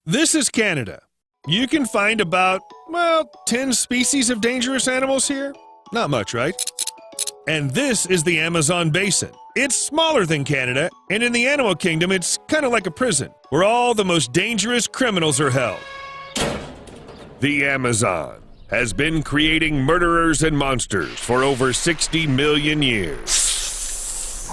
This is Canada. You can find about, 10 species of dangerous animals here. Not much, right? And this is the Amazon basin. It's smaller than Canada, and in the animal kingdom, it's kind of like a prison, where all the most dangerous criminals are held. The Amazon has been creating murderers and monsters for over 60 million years.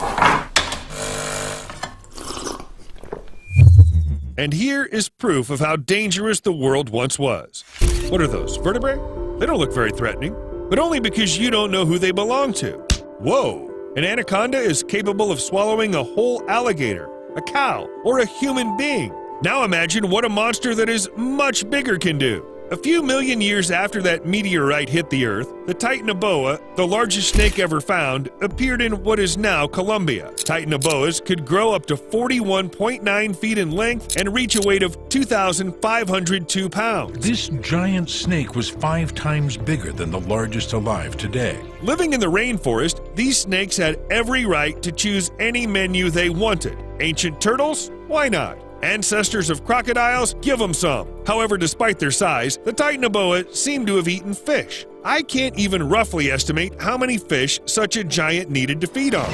And here is proof of how dangerous the world once was. What are those, vertebrae? They don't look very threatening, but only because you don't know who they belong to. Whoa! An anaconda is capable of swallowing a whole alligator, a cow, or a human being. Now imagine what a monster that is much bigger can do. A few million years after that meteorite hit the Earth, the Titanoboa, the largest snake ever found, appeared in what is now Colombia. Titanoboas could grow up to 41.9 feet in length and reach a weight of 2,502 pounds. This giant snake was 5 times bigger than the largest alive today. Living in the rainforest, these snakes had every right to choose any menu they wanted. Ancient turtles? Why not? Ancestors of crocodiles? Give them some. However, despite their size, the Titanoboa seemed to have eaten fish. I can't even roughly estimate how many fish such a giant needed to feed on.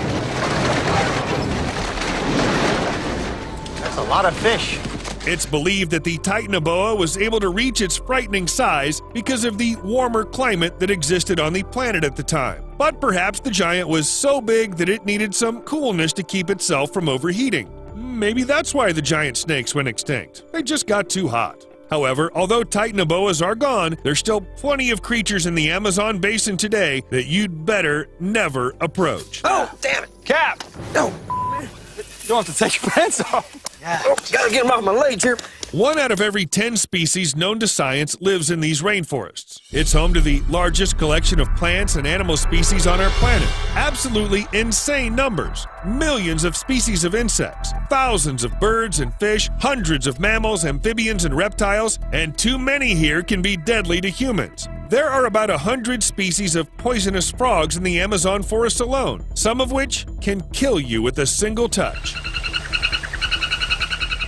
That's a lot of fish. It's believed that the Titanoboa was able to reach its frightening size because of the warmer climate that existed on the planet at the time. But perhaps the giant was so big that it needed some coolness to keep itself from overheating. Maybe that's why the giant snakes went extinct. They just got too hot. However, although Titanoboas are gone, there's still plenty of creatures in the Amazon basin today that you'd better never approach. Oh, damn it. Cap! No. You don't have to take your pants off. Yeah. Oh, gotta get them off my legs here. 1 out of every 10 species known to science lives in these rainforests. It's home to the largest collection of plants and animal species on our planet. Absolutely insane numbers. Millions of species of insects, thousands of birds and fish, hundreds of mammals, amphibians, and reptiles, and too many here can be deadly to humans. There are about 100 species of poisonous frogs in the Amazon forest alone, some of which can kill you with a single touch.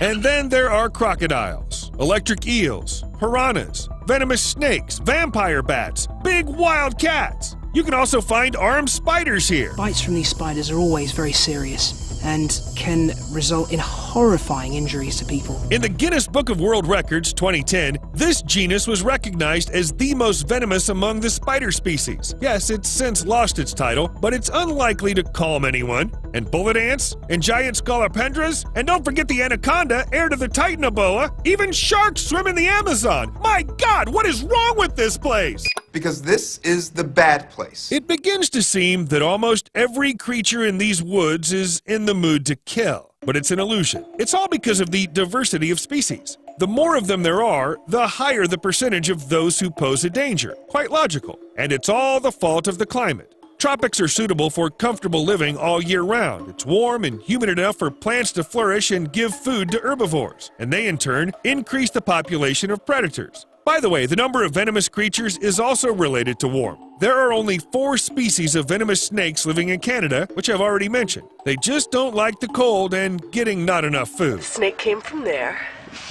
And then there are crocodiles, electric eels, piranhas, venomous snakes, vampire bats, big wild cats. You can also find armed spiders here. Bites from these spiders are always very serious and can result in horrifying injuries to people. In the Guinness Book of World Records 2010, this genus was recognized as the most venomous among the spider species. Yes, it's since lost its title, but it's unlikely to calm anyone. And bullet ants, and giant scolopendras, and don't forget the anaconda, heir to the Titanoboa. Even sharks swim in the Amazon. My God, what is wrong with this place? Because this is the bad place. It begins to seem that almost every creature in these woods is in the mood to kill. But it's an illusion. It's all because of the diversity of species. The more of them there are, the higher the percentage of those who pose a danger. Quite logical. And it's all the fault of the climate. Tropics are suitable for comfortable living all year round. It's warm and humid enough for plants to flourish and give food to herbivores, and they in turn increase the population of predators. By the way, the number of venomous creatures is also related to warmth. There are only 4 species of venomous snakes living in Canada, which I've already mentioned. They just don't like the cold and getting not enough food. The snake came from there.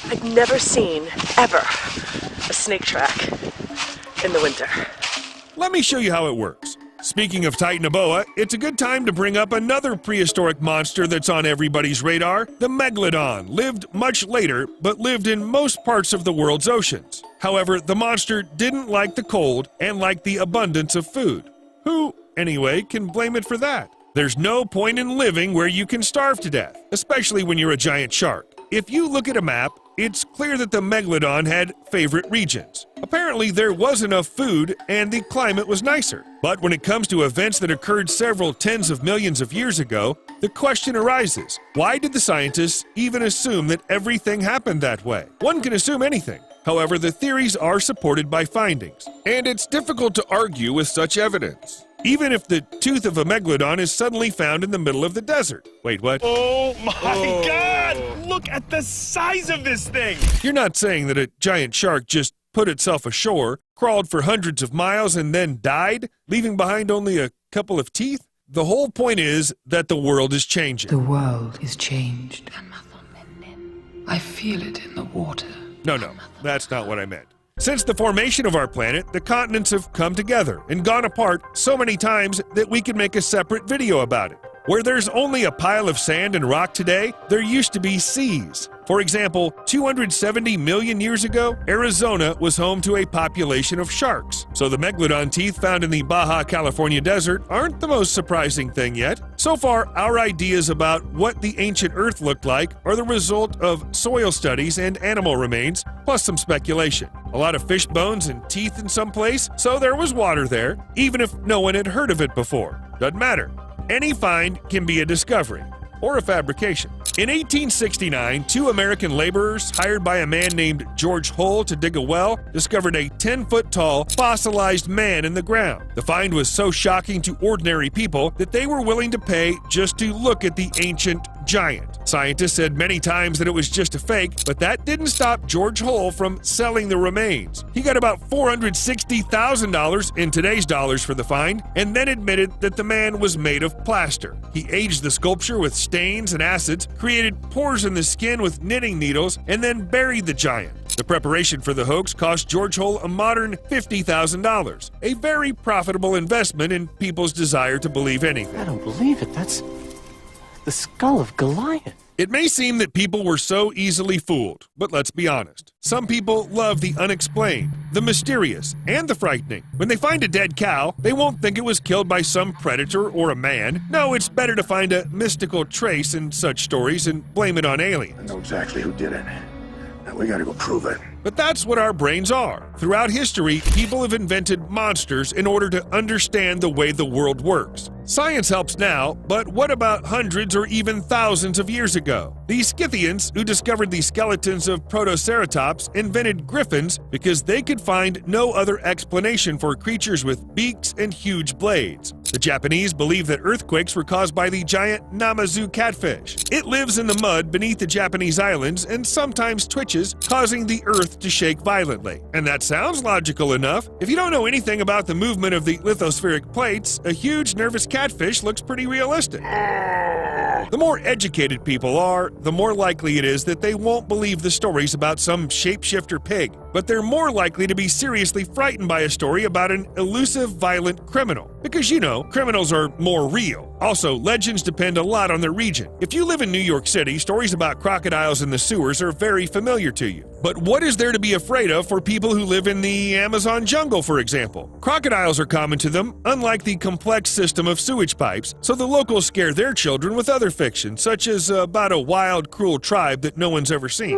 I'd never seen, ever, a snake track in the winter. Let me show you how it works. Speaking of Titanoboa, it's a good time to bring up another prehistoric monster that's on everybody's radar. The megalodon lived much later, but lived in most parts of the world's oceans. However, the monster didn't like the cold and liked the abundance of food. Who, anyway, can blame it for that? There's no point in living where you can starve to death, especially when you're a giant shark. If you look at a map, it's clear that the megalodon had favorite regions. Apparently, there was enough food and the climate was nicer. But when it comes to events that occurred several tens of millions of years ago, the question arises, why did the scientists even assume that everything happened that way? One can assume anything. However, the theories are supported by findings, and it's difficult to argue with such evidence. Even if the tooth of a megalodon is suddenly found in the middle of the desert. Wait, what? Oh my God! Look at the size of this thing! You're not saying that a giant shark just put itself ashore, crawled for hundreds of miles, and then died, leaving behind only a couple of teeth? The whole point is that the world is changing. The world is changed. I feel it in the water. No, that's not what I meant. Since the formation of our planet, the continents have come together and gone apart so many times that we can make a separate video about it. Where there's only a pile of sand and rock today, there used to be seas. For example, 270 million years ago, Arizona was home to a population of sharks. So the megalodon teeth found in the Baja California desert aren't the most surprising thing yet. So far, our ideas about what the ancient Earth looked like are the result of soil studies and animal remains, plus some speculation. A lot of fish bones and teeth in some place, so there was water there, even if no one had heard of it before. Doesn't matter. Any find can be a discovery, or a fabrication. In 1869, 2 American laborers hired by a man named George Hull to dig a well discovered a 10-foot-tall fossilized man in the ground. The find was so shocking to ordinary people that they were willing to pay just to look at the ancient giant. Scientists said many times that it was just a fake, but that didn't stop George Hull from selling the remains. He got about $460,000 in today's dollars for the find, and then admitted that the man was made of plaster. He aged the sculpture with stains and acids, created pores in the skin with knitting needles, and then buried the giant. The preparation for the hoax cost George Hull a modern $50,000, a very profitable investment in people's desire to believe anything. I don't believe it. That's the skull of Goliath. It may seem that people were so easily fooled, but let's be honest. Some people love the unexplained, the mysterious, and the frightening. When they find a dead cow, they won't think it was killed by some predator or a man. No, it's better to find a mystical trace in such stories and blame it on aliens. I know exactly who did it. Now we gotta go prove it. But that's what our brains are. Throughout history, people have invented monsters in order to understand the way the world works. Science helps now, but what about hundreds or even thousands of years ago? The Scythians, who discovered the skeletons of Protoceratops, invented griffins because they could find no other explanation for creatures with beaks and huge blades. The Japanese believed that earthquakes were caused by the giant Namazu catfish. It lives in the mud beneath the Japanese islands and sometimes twitches, causing the earth to shake violently. And that sounds logical enough. If you don't know anything about the movement of the lithospheric plates, a huge nervous catfish looks pretty realistic. The more educated people are, the more likely it is that they won't believe the stories about some shapeshifter pig, but they're more likely to be seriously frightened by a story about an elusive, violent criminal. Because, you know, criminals are more real. Also, legends depend a lot on the region. If you live in New York City, stories about crocodiles in the sewers are very familiar to you. But what is there to be afraid of for people who live in the Amazon jungle, for example? Crocodiles are common to them, unlike the complex system of sewage pipes, so the locals scare their children with other fiction, such as about a wild, cruel tribe that no one's ever seen.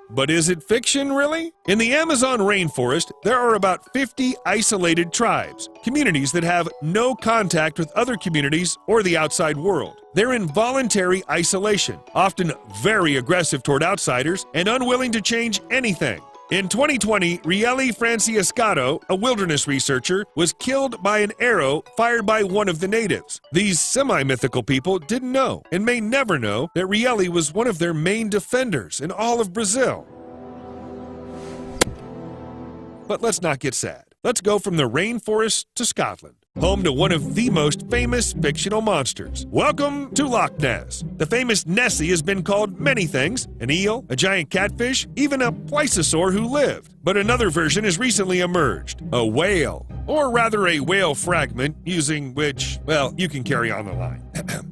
But is it fiction, really? In the Amazon rainforest, there are about 50 isolated tribes, communities that have no contact with other communities or the outside world. They're in voluntary isolation, often very aggressive toward outsiders and unwilling to change anything. In 2020, Rieli Franciscato, a wilderness researcher, was killed by an arrow fired by one of the natives. These semi-mythical people didn't know, and may never know, that Rieli was one of their main defenders in all of Brazil. But let's not get sad. Let's go from the rainforest to Scotland, home to one of the most famous fictional monsters. Welcome to Loch Ness. The famous Nessie has been called many things: an eel, a giant catfish, even a plesiosaur who lived. But another version has recently emerged: a whale. Or rather, a whale fragment, using which, well, you can carry on the line.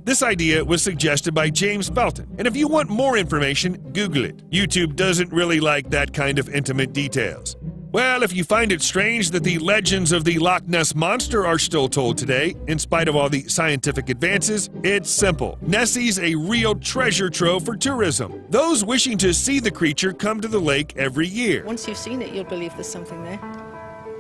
This idea was suggested by James Felton, and if you want more information, Google it. YouTube doesn't really like that kind of intimate details. Well, if you find it strange that the legends of the Loch Ness Monster are still told today, in spite of all the scientific advances, it's simple. Nessie's a real treasure trove for tourism. Those wishing to see the creature come to the lake every year. Once you've seen it, you'll believe there's something there.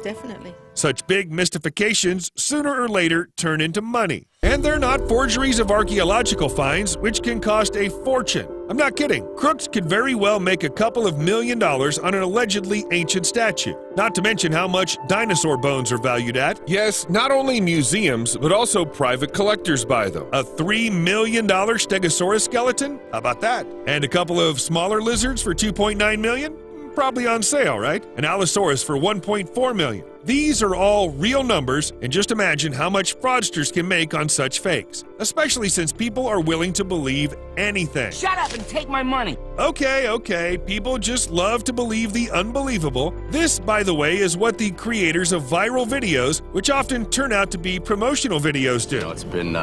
Definitely. Such big mystifications sooner or later turn into money. And they're not forgeries of archaeological finds, which can cost a fortune. I'm not kidding. Crooks could very well make a couple of $1 million on an allegedly ancient statue. Not to mention how much dinosaur bones are valued at. Yes, not only museums, but also private collectors buy them. A $3 million Stegosaurus skeleton? How about that? And a couple of smaller lizards for $2.9 million? Probably on sale, right? An Allosaurus for $1.4 million. These are all real numbers, and just imagine how much fraudsters can make on such fakes, especially since people are willing to believe anything. Shut up and take my money. Okay, people just love to believe the unbelievable. This, by the way, is what the creators of viral videos, which often turn out to be promotional videos, do. It's been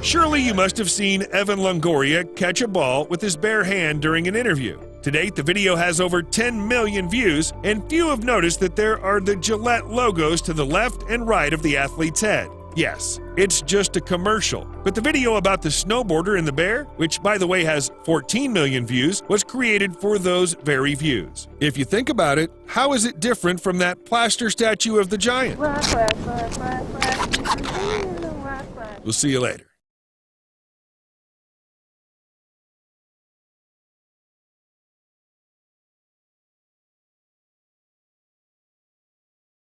Surely you must have seen Evan Longoria catch a ball with his bare hand during an interview. To date, the video has over 10 million views, and few have noticed that there are the Gillette logos to the left and right of the athlete's head. Yes, it's just a commercial. But the video about the snowboarder and the bear, which by the way has 14 million views, was created for those very views. If you think about it, how is it different from that plaster statue of the giant? We'll see you later.